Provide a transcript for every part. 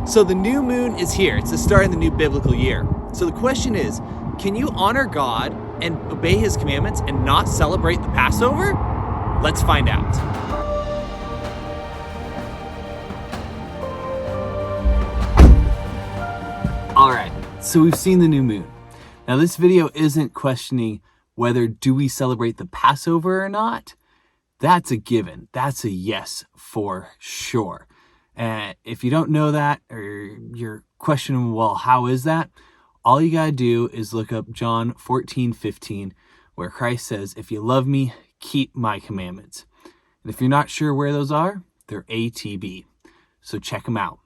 So the new moon is here. It's the start of the new biblical year. So the question is, can you honor God and obey his commandments and not celebrate the Passover? Let's find out. All right, so we've seen the new moon. Now this video isn't questioning whether do we celebrate the Passover or not. That's a given. That's a yes for sure. If you don't know that, or you're questioning, well, how is that? All you gotta do is look up John 14:15, where Christ says, if you love me, keep my commandments. And if you're not sure where those are, they're ATB. So check them out.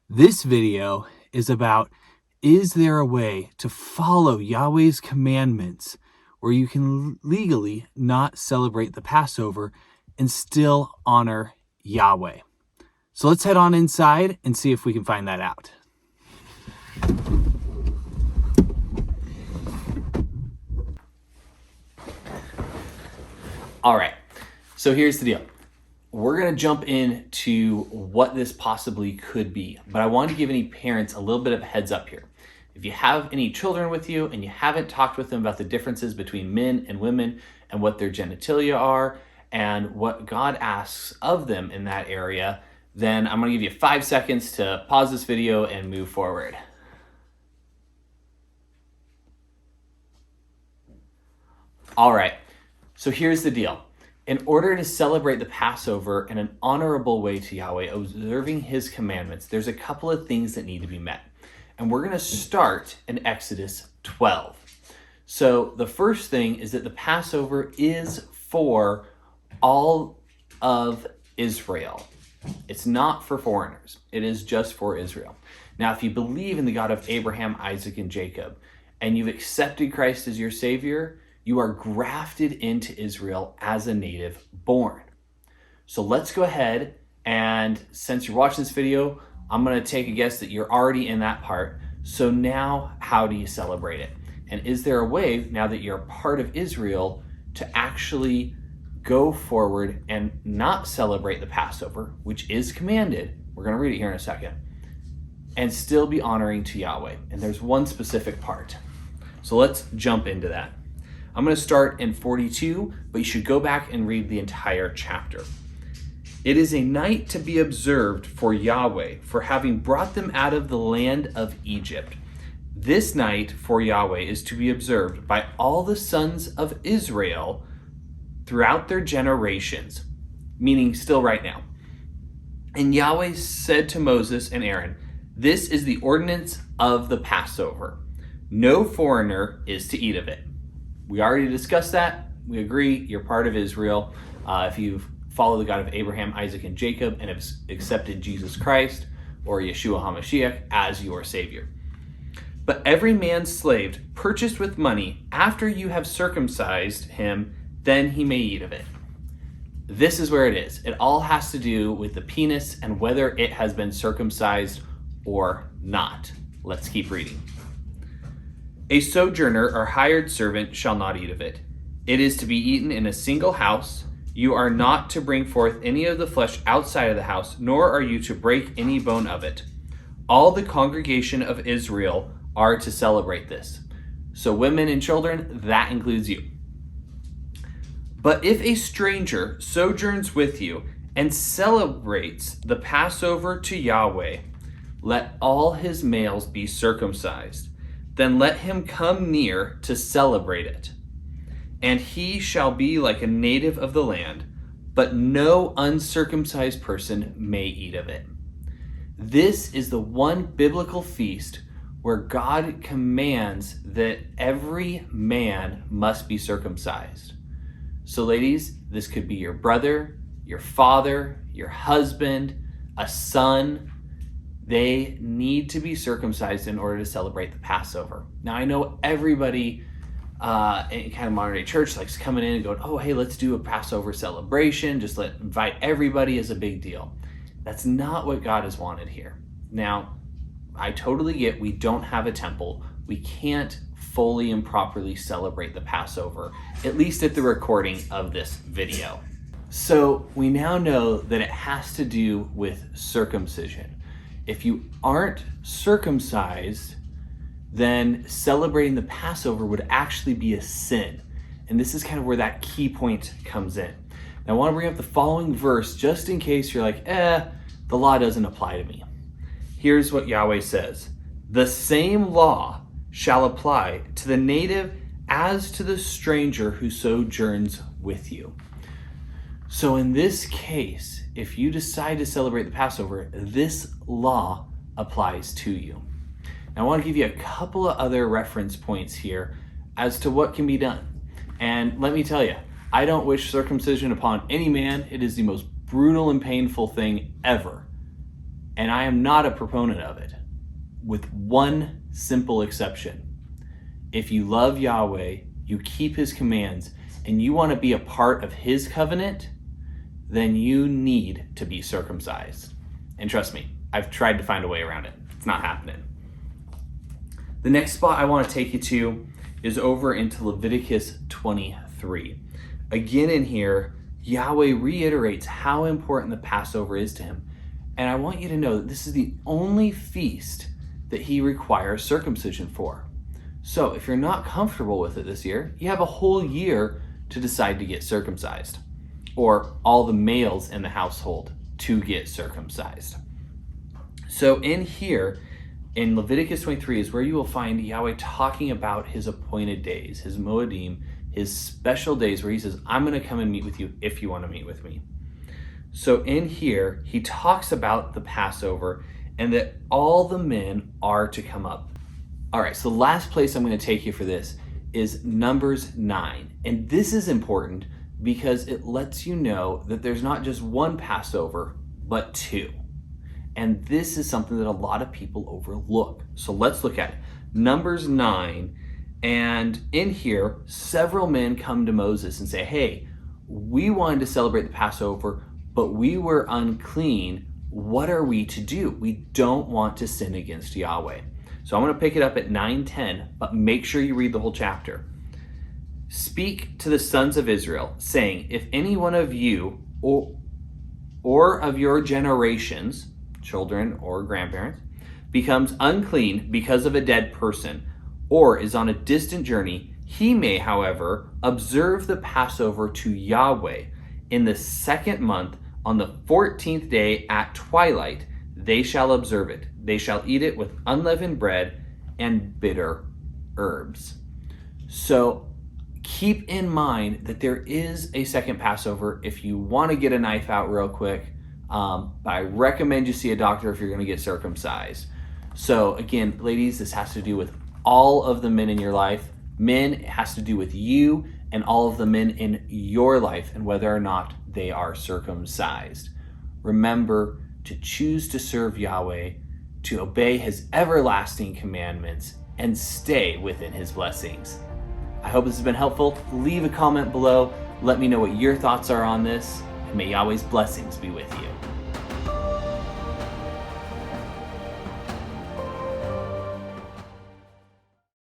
This video is about, is there a way to follow Yahweh's commandments where you can legally not celebrate the Passover and still honor Yahweh? So let's head on inside and see if we can find that out. All right, so here's the deal. We're gonna jump into what this possibly could be, but I want to give any parents a little bit of a heads up here. If you have any children with you and you haven't talked with them about the differences between men and women and what their genitalia are and what God asks of them in that area, then I'm gonna give you 5 seconds to pause this video and move forward. All right, so here's the deal. In order to celebrate the Passover in an honorable way to Yahweh, observing his commandments, there's a couple of things that need to be met. And we're gonna start in Exodus 12. So the first thing is that the Passover is for all of Israel. It's not for foreigners. It is just for Israel. Now, if you believe in the God of Abraham, Isaac, and Jacob, and you've accepted Christ as your Savior, you are grafted into Israel as a native born. So let's go ahead, and since you're watching this video, I'm gonna take a guess that you're already in that part. So now, how do you celebrate it? And is there a way, now that you're a part of Israel, to actually go forward and not celebrate the Passover, which is commanded, we're gonna read it here in a second, and still be honoring to Yahweh? And there's one specific part. So let's jump into that. I'm gonna start in 42, but you should go back and read the entire chapter. It is a night to be observed for Yahweh, for having brought them out of the land of Egypt. This night for Yahweh is to be observed by all the sons of Israel throughout their generations, meaning still right now. And Yahweh said to Moses and Aaron, this is the ordinance of the Passover. No foreigner is to eat of it. We already discussed that. We agree, you're part of Israel. If you've followed the God of Abraham, Isaac, and Jacob and have accepted Jesus Christ or Yeshua HaMashiach as your Savior. But every man's slave purchased with money after you have circumcised him, then he may eat of it. This is where it is. It all has to do with the penis and whether it has been circumcised or not. Let's keep reading. A sojourner or hired servant shall not eat of it. It is to be eaten in a single house. You are not to bring forth any of the flesh outside of the house, nor are you to break any bone of it. All the congregation of Israel are to celebrate this. So women and children, that includes you. But if a stranger sojourns with you and celebrates the Passover to Yahweh, let all his males be circumcised. Then let him come near to celebrate it. And he shall be like a native of the land, but no uncircumcised person may eat of it. This is the one biblical feast where God commands that every man must be circumcised. So ladies, this could be your brother, your father, your husband, a son. They need to be circumcised in order to celebrate the Passover. Now I know everybody in kind of modern day church likes coming in and going, oh, hey, let's do a Passover celebration. Just invite everybody as a big deal. That's not what God has wanted here. Now, I totally get we don't have a temple. We can't fully and properly celebrate the Passover, at least at the recording of this video. So we now know that it has to do with circumcision. If you aren't circumcised, then celebrating the Passover would actually be a sin. And this is kind of where that key point comes in. Now, I want to bring up the following verse just in case you're like, the law doesn't apply to me. Here's what Yahweh says. The same law shall apply to the native as to the stranger who sojourns with you. So in this case, if you decide to celebrate the Passover, this law applies to you. Now, I want to give you a couple of other reference points here as to what can be done. And let me tell you, I don't wish circumcision upon any man. It is the most brutal and painful thing ever. And I am not a proponent of it, with one simple exception. If you love Yahweh, you keep his commands, and you want to be a part of his covenant, then you need to be circumcised. And trust me, I've tried to find a way around it. It's not happening. The next spot I want to take you to is over into Leviticus 23. Again in here, Yahweh reiterates how important the Passover is to him. And I want you to know that this is the only feast that he requires circumcision for. So if you're not comfortable with it this year, you have a whole year to decide to get circumcised, or all the males in the household to get circumcised. So in here, in Leviticus 23 is where you will find Yahweh talking about his appointed days, his moedim, his special days where he says, I'm going to come and meet with you if you want to meet with me. So in here, he talks about the Passover and that all the men are to come up. All right, so the last place I'm going to take you for this is Numbers 9. And this is important because it lets you know that there's not just one Passover, but two. And this is something that a lot of people overlook. So let's look at it. Numbers 9, and in here, several men come to Moses and say, hey, we wanted to celebrate the Passover, but we were unclean. What are we to do? We don't want to sin against Yahweh. So I'm going to pick it up at 9:10, but make sure you read the whole chapter. Speak to the sons of Israel, saying, if any one of you or of your generations, children or grandparents, becomes unclean because of a dead person or is on a distant journey, he may, however, observe the Passover to Yahweh in the second month on the 14th day at twilight. They shall observe it. They shall eat it with unleavened bread and bitter herbs. So keep in mind that there is a second Passover if you want to get a knife out real quick. But I recommend you see a doctor if you're going to get circumcised. So again, ladies, this has to do with all of the men in your life. Men, it has to do with you and all of the men in your life and whether or not they are circumcised. Remember to choose to serve Yahweh, to obey his everlasting commandments, and stay within his blessings. I hope this has been helpful. Leave a comment below. Let me know what your thoughts are on this, and may Yahweh's blessings be with you.